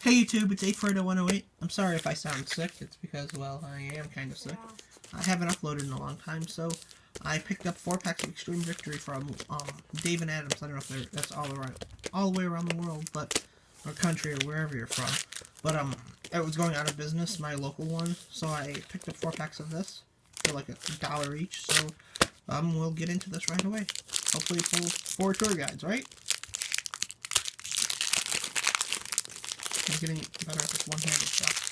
Hey YouTube, it's 840-108. I'm sorry if I sound sick. It's because, well, I am kind of sick. I haven't uploaded in a long time, so I picked up 4 packs of Extreme Victory from Dave and Adams. I don't know if that's all the way around the world, but or country or wherever you're from. But it was going out of business, my local one, so I picked up 4 packs of this for like $1 each. So we'll get into this right away. Hopefully pull 4 tour guides, right? I'm getting better at this one-handed stuff.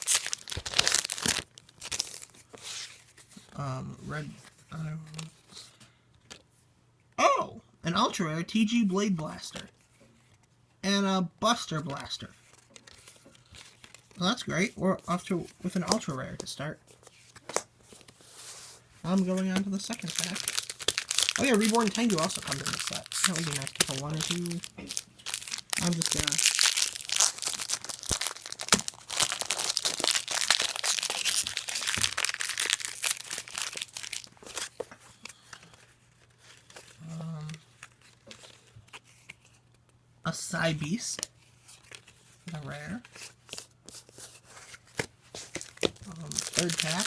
Red. Oh! An Ultra Rare TG Blade Blaster. And a Buster Blaster. Well, that's great. We're off with an Ultra Rare to start. I'm going on to the second pack. Oh yeah, Reborn Tengu also comes in this set. That would be nice to pull 1 or 2. I'm just gonna... a Psybeast, a rare. Third pack.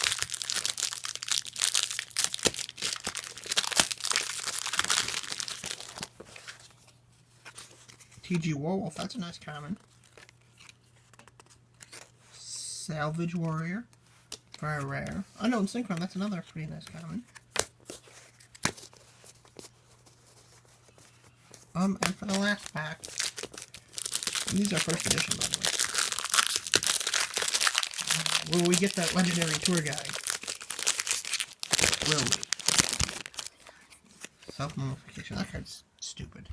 TG Warwolf, that's a nice common. Salvage Warrior for a rare. Unknown Synchron, that's another pretty nice common. And for the last pack, these are first edition, by the way. Will we get that legendary tour guide? Will we? Self-mummification. That card's stupid.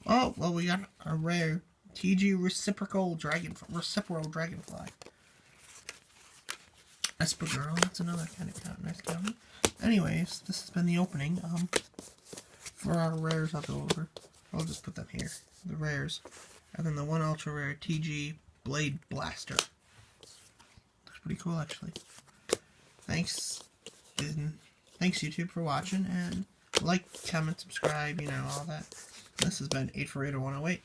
Oh, well, we got a rare TG Reciprocal Dragonfly. Esper-Girl, that's another kind of nice common. Anyways, this has been the opening. For our rares, I'll go over. I'll just put them here. The rares. And then the 1 Ultra Rare TG Blade Blaster. Looks pretty cool, actually. Thanks YouTube for watching, and like, comment, subscribe, you know, all that. This has been 848-108.